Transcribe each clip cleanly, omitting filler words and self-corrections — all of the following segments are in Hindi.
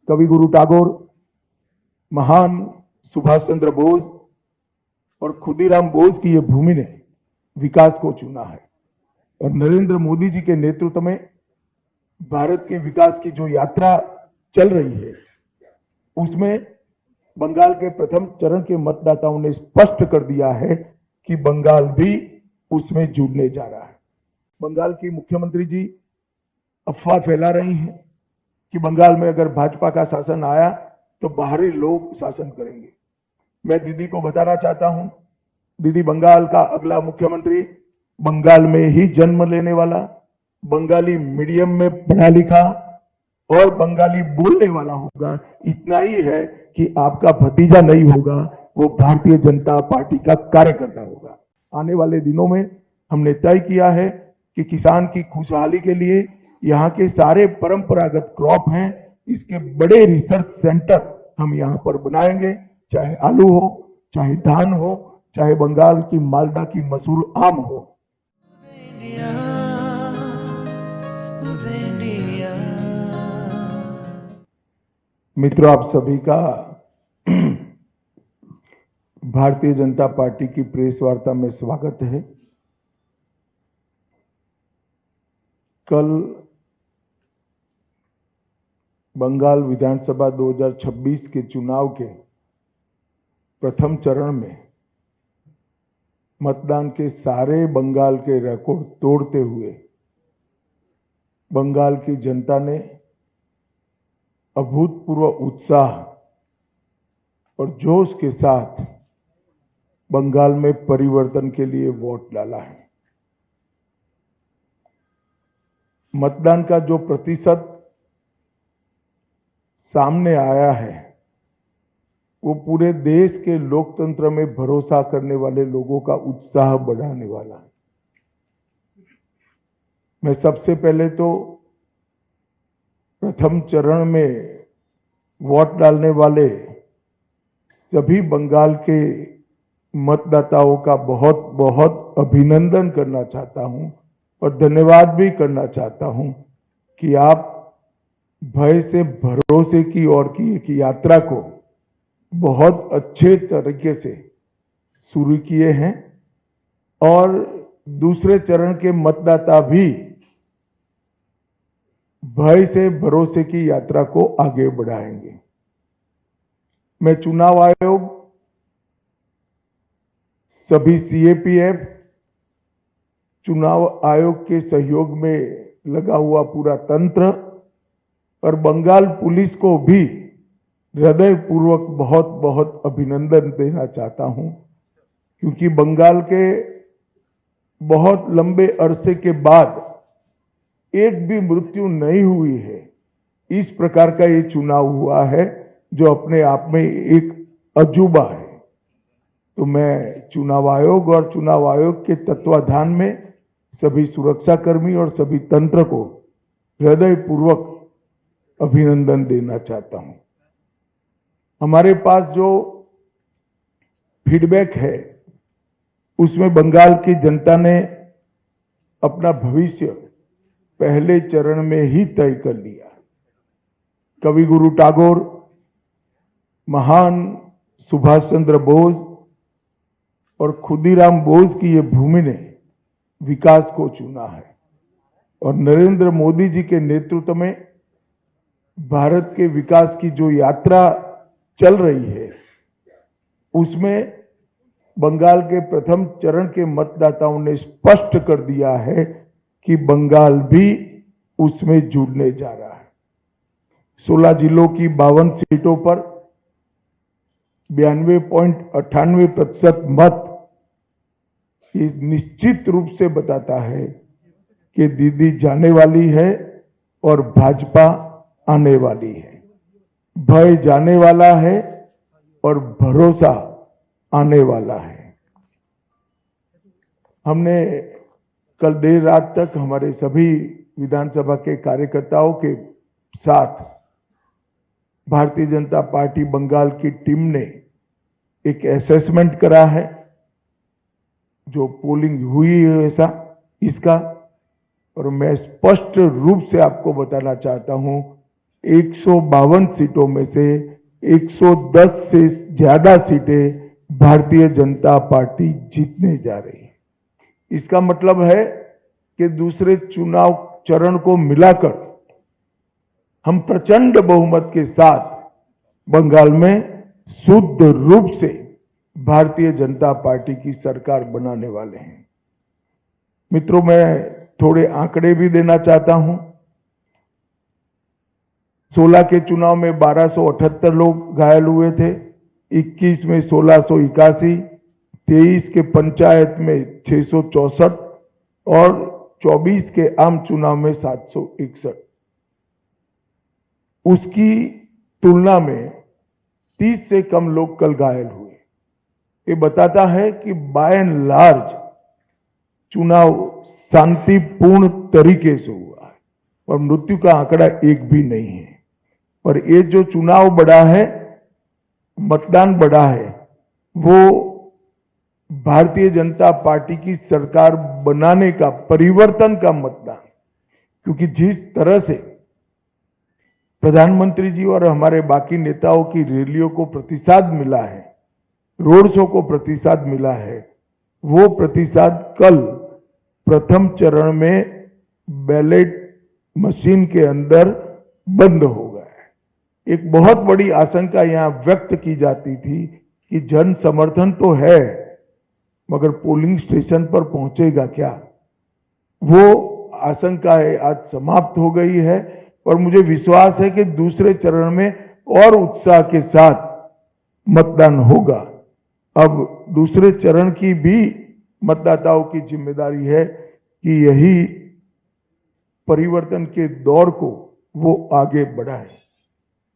कवि गुरु टैगोर, महान सुभाष चंद्र बोस और खुदीराम बोस की ये भूमि ने विकास को चुना है और नरेंद्र मोदी जी के नेतृत्व में भारत के विकास की जो यात्रा चल रही है उसमें बंगाल के प्रथम चरण के मतदाताओं ने स्पष्ट कर दिया है कि बंगाल भी उसमें जुड़ने जा रहा है। बंगाल की मुख्यमंत्री जी अफवाह फैला रही हैं कि बंगाल में अगर भाजपा का शासन आया तो बाहरी लोग शासन करेंगे। मैं दीदी को बताना चाहता हूं, दीदी बंगाल का अगला मुख्यमंत्री बंगाल में ही जन्म लेने वाला, बंगाली मीडियम में पढ़ा लिखा और बंगाली बोलने वाला होगा। इतना ही है कि आपका भतीजा नहीं होगा, वो भारतीय जनता पार्टी का कार्यकर्ता होगा। आने वाले दिनों में हमने तय किया है कि किसान की खुशहाली के लिए यहाँ के सारे परंपरागत क्रॉप हैं, इसके बड़े रिसर्च सेंटर हम यहाँ पर बनाएंगे, चाहे आलू हो, चाहे धान हो, चाहे बंगाल की मालदा की मशहूर आम हो। मित्रों, आप सभी का भारतीय जनता पार्टी की प्रेस वार्ता में स्वागत है। कल बंगाल विधानसभा 2026 के चुनाव के प्रथम चरण में मतदान के सारे बंगाल के रिकॉर्ड तोड़ते हुए बंगाल की जनता ने अभूतपूर्व उत्साह और जोश के साथ बंगाल में परिवर्तन के लिए वोट डाला है। मतदान का जो प्रतिशत सामने आया है वो पूरे देश के लोकतंत्र में भरोसा करने वाले लोगों का उत्साह बढ़ाने वाला है। मैं सबसे पहले तो प्रथम चरण में वोट डालने वाले सभी बंगाल के मतदाताओं का बहुत बहुत अभिनंदन करना चाहता हूं और धन्यवाद भी करना चाहता हूं कि आप भय से भरोसे की ओर की एक यात्रा को बहुत अच्छे तरीके से शुरू किए हैं और दूसरे चरण के मतदाता भी भय से भरोसे की यात्रा को आगे बढ़ाएंगे। मैं चुनाव आयोग, सभी सीएपीएफ, चुनाव आयोग के सहयोग में लगा हुआ पूरा तंत्र और बंगाल पुलिस को भी हृदयपूर्वक बहुत बहुत अभिनंदन देना चाहता हूं, क्योंकि बंगाल के बहुत लंबे अरसे के बाद एक भी मृत्यु नहीं हुई है। इस प्रकार का ये चुनाव हुआ है जो अपने आप में एक अजूबा है। तो मैं चुनाव आयोग और चुनाव आयोग के तत्वाधान में सभी सुरक्षाकर्मी और सभी तंत्र को हृदयपूर्वक अभिनंदन देना चाहता हूं। हमारे पास जो फीडबैक है उसमें बंगाल की जनता ने अपना भविष्य पहले चरण में ही तय कर लिया। कवि गुरु टैगोर, महान सुभाष चंद्र बोस और खुदीराम बोस की ये भूमि ने विकास को चुना है और नरेंद्र मोदी जी के नेतृत्व में भारत के विकास की जो यात्रा चल रही है उसमें बंगाल के प्रथम चरण के मतदाताओं ने स्पष्ट कर दिया है कि बंगाल भी उसमें जुड़ने जा रहा है। 16 जिलों की 52 सीटों पर 92.98% मत ये निश्चित रूप से बताता है कि दीदी जाने वाली है और भाजपा आने वाली है। भय जाने वाला है और भरोसा आने वाला है। हमने कल देर रात तक हमारे सभी विधानसभा के कार्यकर्ताओं के साथ भारतीय जनता पार्टी बंगाल की टीम ने एक असेसमेंट करा है, जो पोलिंग हुई है ऐसा इसका, और मैं स्पष्ट रूप से आपको बताना चाहता हूं 152 सीटों में से 110 से ज्यादा सीटें भारतीय जनता पार्टी जीतने जा रही है। इसका मतलब है कि दूसरे चुनाव चरण को मिलाकर हम प्रचंड बहुमत के साथ बंगाल में शुद्ध रूप से भारतीय जनता पार्टी की सरकार बनाने वाले हैं। मित्रों, मैं थोड़े आंकड़े भी देना चाहता हूं। 16 के चुनाव में 1278 लोग घायल हुए थे, 21 में 1681, 23 के पंचायत में 664 और 24 के आम चुनाव में 761। उसकी तुलना में 30 से कम लोग कल घायल हुए। ये बताता है कि बाय एंड लार्ज चुनाव शांतिपूर्ण तरीके से हुआ है और मृत्यु का आंकड़ा एक भी नहीं है। और ये जो चुनाव बढ़ा है, मतदान बढ़ा है, वो भारतीय जनता पार्टी की सरकार बनाने का, परिवर्तन का मतदान। क्योंकि जिस तरह से प्रधानमंत्री जी और हमारे बाकी नेताओं की रैलियों को प्रतिसाद मिला है, रोड शो को प्रतिसाद मिला है, वो प्रतिसाद कल प्रथम चरण में बैलेट मशीन के अंदर बंद हो गया है। एक बहुत बड़ी आशंका यहां व्यक्त की जाती थी कि जन समर्थन तो है, मगर पोलिंग स्टेशन पर पहुंचेगा क्या? वो आशंका आज समाप्त हो गई है और मुझे विश्वास है कि दूसरे चरण में और उत्साह के साथ मतदान होगा। अब दूसरे चरण की भी मतदाताओं की जिम्मेदारी है कि यही परिवर्तन के दौर को वो आगे बढ़ाए।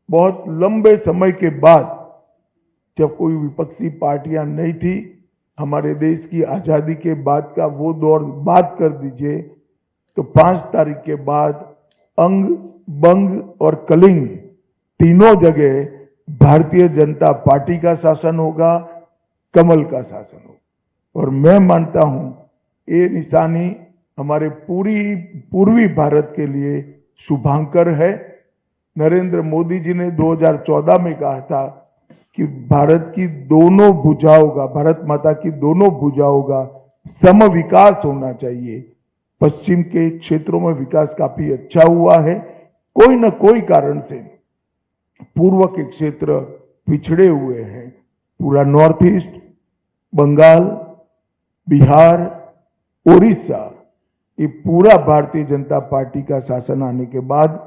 बहुत लंबे समय के बाद, जब कोई विपक्षी पार्टियां नहीं थी, हमारे देश की आजादी के बाद का वो दौर बात कर दीजिए, तो 5 तारीख के बाद अंग, बंग और कलिंग तीनों जगह भारतीय जनता पार्टी का शासन होगा, कमल का शासन होगा। और मैं मानता हूं ये निशानी हमारे पूर्वी भारत के लिए शुभांकर है। नरेंद्र मोदी जी ने 2014 में कहा था कि भारत की दोनों भुजाओं का, भारत माता की दोनों भुजाओं का सम विकास होना चाहिए। पश्चिम के क्षेत्रों में विकास काफी अच्छा हुआ है, कोई न कोई कारण से पूर्व के क्षेत्र पिछड़े हुए हैं। पूरा नॉर्थ ईस्ट, बंगाल, बिहार, उड़ीसा, ये पूरा भारतीय जनता पार्टी का शासन आने के बाद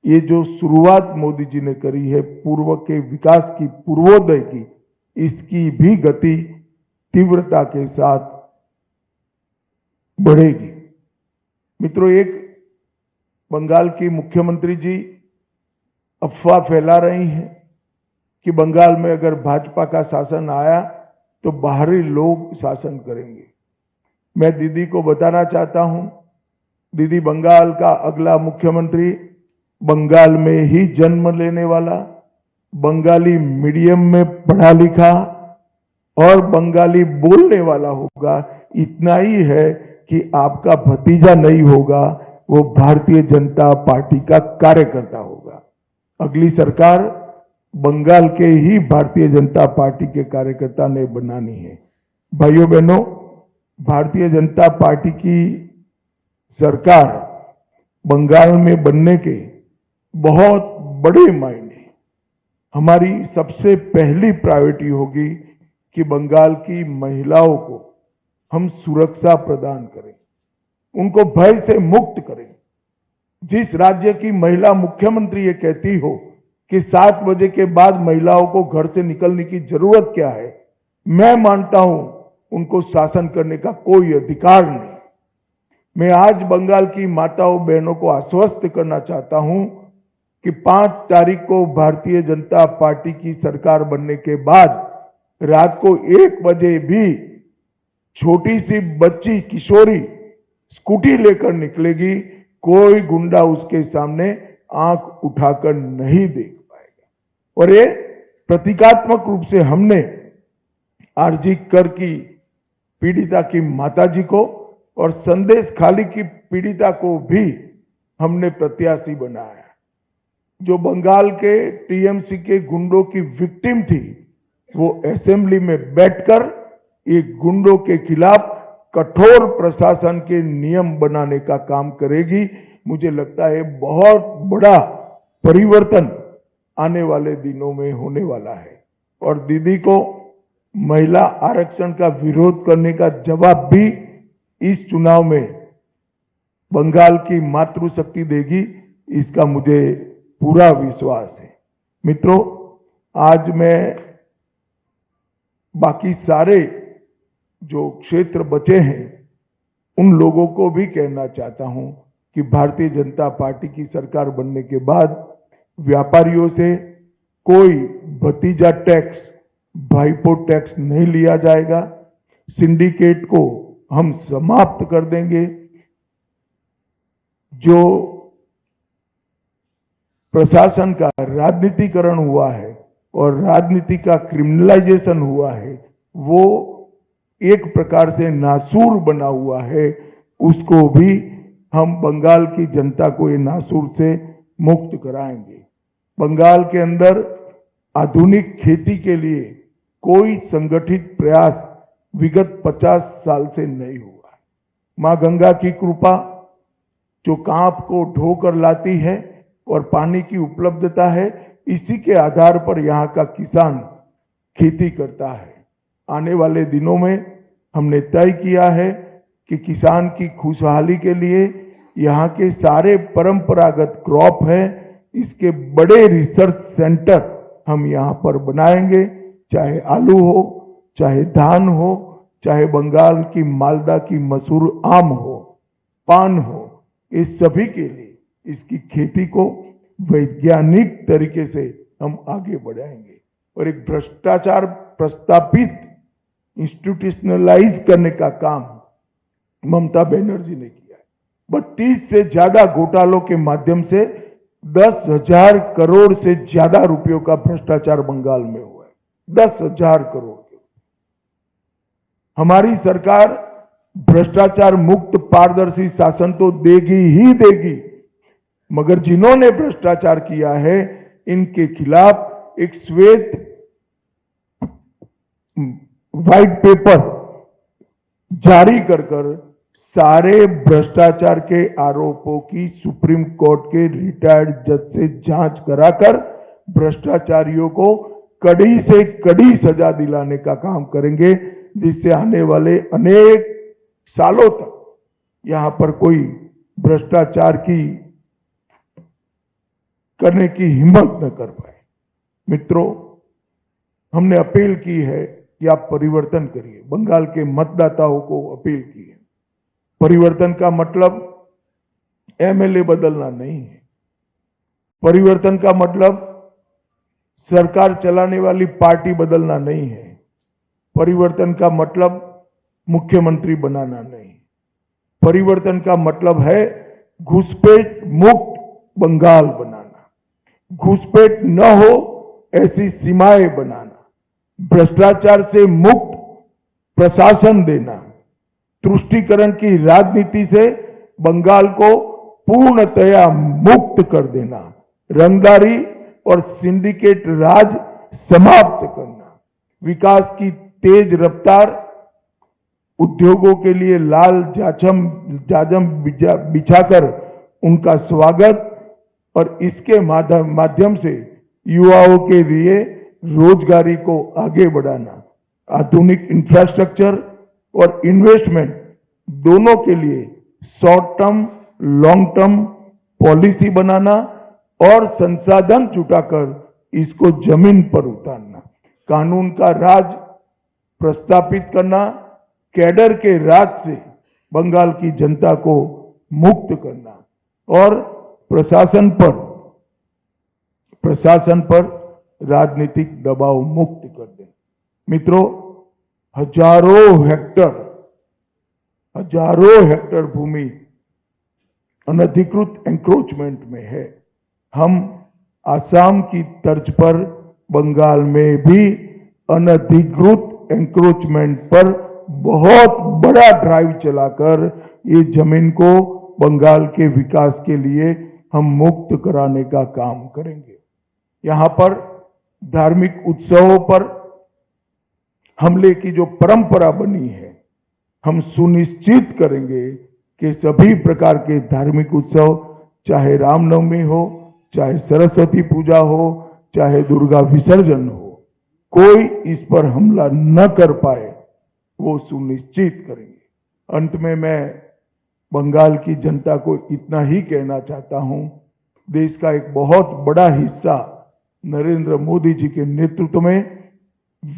ये जो शुरुआत मोदी जी ने करी है पूर्व के विकास की, पूर्वोदय की, इसकी भी गति तीव्रता के साथ बढ़ेगी। मित्रों, एक बंगाल की मुख्यमंत्री जी अफवाह फैला रही हैं कि बंगाल में अगर भाजपा का शासन आया तो बाहरी लोग शासन करेंगे। मैं दीदी को बताना चाहता हूं, दीदी बंगाल का अगला मुख्यमंत्री बंगाल में ही जन्म लेने वाला, बंगाली मीडियम में पढ़ा लिखा और बंगाली बोलने वाला होगा। इतना ही है कि आपका भतीजा नहीं होगा, वो भारतीय जनता पार्टी का कार्यकर्ता होगा। अगली सरकार बंगाल के ही भारतीय जनता पार्टी के कार्यकर्ता ने बनानी है। भाइयों बहनों, भारतीय जनता पार्टी की सरकार बंगाल में बनने के बहुत बड़े मायने, हमारी सबसे पहली प्रायोरिटी होगी कि बंगाल की महिलाओं को हम सुरक्षा प्रदान करें, उनको भय से मुक्त करें। जिस राज्य की महिला मुख्यमंत्री ये कहती हो कि 7 बजे के बाद महिलाओं को घर से निकलने की जरूरत क्या है, मैं मानता हूं उनको शासन करने का कोई अधिकार नहीं। मैं आज बंगाल की माताओं बहनों को आश्वस्त करना चाहता हूं कि 5 तारीख को भारतीय जनता पार्टी की सरकार बनने के बाद रात को 1 बजे भी छोटी सी बच्ची, किशोरी स्कूटी लेकर निकलेगी, कोई गुंडा उसके सामने आंख उठाकर नहीं देख पाएगा। और ये प्रतीकात्मक रूप से हमने आरजी कर की पीड़िता की माताजी को और संदेश खाली की पीड़िता को भी हमने प्रत्याशी बनाया। जो बंगाल के टीएमसी के गुंडों की विक्टिम थी, वो असेंबली में बैठकर ये गुंडों के खिलाफ कठोर प्रशासन के नियम बनाने का काम करेगी। मुझे लगता है बहुत बड़ा परिवर्तन आने वाले दिनों में होने वाला है और दीदी को महिला आरक्षण का विरोध करने का जवाब भी इस चुनाव में बंगाल की मातृशक्ति देगी, इसका मुझे पूरा विश्वास है। मित्रों, आज मैं बाकी सारे जो क्षेत्र बचे हैं उन लोगों को भी कहना चाहता हूं कि भारतीय जनता पार्टी की सरकार बनने के बाद व्यापारियों से कोई भतीजा टैक्स, भाईपो टैक्स नहीं लिया जाएगा। सिंडिकेट को हम समाप्त कर देंगे। जो प्रशासन का राजनीतिकरण हुआ है और राजनीति का क्रिमिनलाइजेशन हुआ है, वो एक प्रकार से नासूर बना हुआ है, उसको भी हम बंगाल की जनता को ये नासूर से मुक्त कराएंगे। बंगाल के अंदर आधुनिक खेती के लिए कोई संगठित प्रयास विगत 50 साल से नहीं हुआ। मां गंगा की कृपा जो कांप को ढोकर लाती है और पानी की उपलब्धता है, इसी के आधार पर यहाँ का किसान खेती करता है। आने वाले दिनों में हमने तय किया है कि किसान की खुशहाली के लिए यहाँ के सारे परंपरागत क्रॉप है, इसके बड़े रिसर्च सेंटर हम यहाँ पर बनाएंगे, चाहे आलू हो, चाहे धान हो, चाहे बंगाल की मालदा की मशहूर आम हो, पान हो, इस सभी के लिए इसकी खेती को वैज्ञानिक तरीके से हम आगे बढ़ाएंगे और एक भ्रष्टाचार प्रस्तापित इंस्टीट्यूशनलाइज करने का काम ममता बनर्जी ने किया है। 32 से ज्यादा घोटालों के माध्यम से 10,000 करोड़ से ज्यादा रुपयों का भ्रष्टाचार बंगाल में हुआ है। 10,000 करोड़। हमारी सरकार भ्रष्टाचार मुक्त पारदर्शी शासन तो देगी ही देगी, मगर जिन्होंने भ्रष्टाचार किया है इनके खिलाफ एक श्वेत व्हाइट पेपर जारी कर सारे भ्रष्टाचार के आरोपों की सुप्रीम कोर्ट के रिटायर्ड जज से जांच कराकर भ्रष्टाचारियों को कड़ी से कड़ी सजा दिलाने का काम करेंगे, जिससे आने वाले अनेक सालों तक यहां पर कोई भ्रष्टाचार की करने की हिम्मत न कर पाए। मित्रों, हमने अपील की है कि आप परिवर्तन करिए। बंगाल के मतदाताओं को अपील की है। परिवर्तन का मतलब एमएलए बदलना नहीं है। परिवर्तन का मतलब सरकार चलाने वाली पार्टी बदलना नहीं है। परिवर्तन का मतलब मुख्यमंत्री बनाना नहीं। परिवर्तन का मतलब है घुसपैठ मुक्त बंगाल बनाना, घुसपैठ न हो ऐसी सीमाएं बनाना, भ्रष्टाचार से मुक्त प्रशासन देना, तुष्टीकरण की राजनीति से बंगाल को पूर्णतया मुक्त कर देना, रंगदारी और सिंडिकेट राज समाप्त करना, विकास की तेज रफ्तार, उद्योगों के लिए लाल जाजम बिछाकर उनका स्वागत और इसके माध्यम से युवाओं के लिए रोजगारी को आगे बढ़ाना, आधुनिक इंफ्रास्ट्रक्चर और इन्वेस्टमेंट दोनों के लिए short term long term policy बनाना और संसाधन जुटाकर इसको जमीन पर उतारना, कानून का राज प्रस्तापित करना, कैडर के राज से बंगाल की जनता को मुक्त करना और प्रशासन पर राजनीतिक दबाव मुक्त कर देना। मित्रों, हजारों हेक्टर भूमि अनधिकृत एंक्रोचमेंट में है। हम आसाम की तर्ज पर बंगाल में भी अनधिकृत एंक्रोचमेंट पर बहुत बड़ा ड्राइव चलाकर ये जमीन को बंगाल के विकास के लिए हम मुक्त कराने का काम करेंगे। यहाँ पर धार्मिक उत्सवों पर हमले की जो परंपरा बनी है, हम सुनिश्चित करेंगे कि सभी प्रकार के धार्मिक उत्सव, चाहे रामनवमी हो, चाहे सरस्वती पूजा हो, चाहे दुर्गा विसर्जन हो, कोई इस पर हमला न कर पाए, वो सुनिश्चित करेंगे। अंत में मैं बंगाल की जनता को इतना ही कहना चाहता हूं, देश का एक बहुत बड़ा हिस्सा नरेंद्र मोदी जी के नेतृत्व में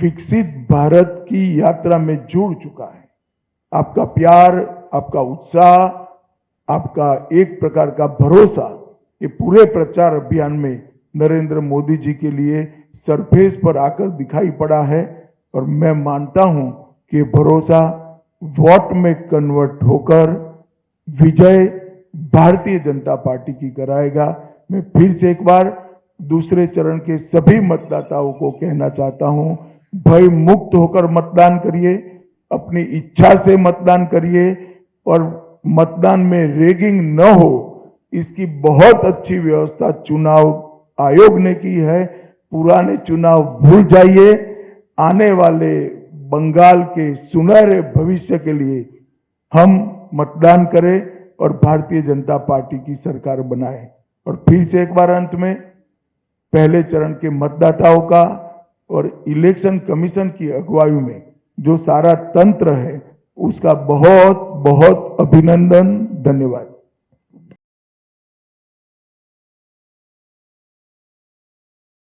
विकसित भारत की यात्रा में जुड़ चुका है। आपका प्यार, आपका उत्साह, आपका एक प्रकार का भरोसा, ये पूरे प्रचार अभियान में नरेंद्र मोदी जी के लिए सरफेस पर आकर दिखाई पड़ा है और मैं मानता हूं कि भरोसा वोट में कन्वर्ट होकर विजय भारतीय जनता पार्टी की कराएगा। मैं फिर से एक बार दूसरे चरण के सभी मतदाताओं को कहना चाहता हूं, भय मुक्त होकर मतदान करिए, अपनी इच्छा से मतदान करिए और मतदान में रेगिंग न हो, इसकी बहुत अच्छी व्यवस्था चुनाव आयोग ने की है। पुराने चुनाव भूल जाइए, आने वाले बंगाल के सुनहरे भविष्य के लिए हम मतदान करें और भारतीय जनता पार्टी की सरकार बनाएं। और फिर से एक बार अंत में पहले चरण के मतदाताओं का और इलेक्शन कमीशन की अगुवाई में जो सारा तंत्र है, उसका बहुत बहुत अभिनंदन, धन्यवाद।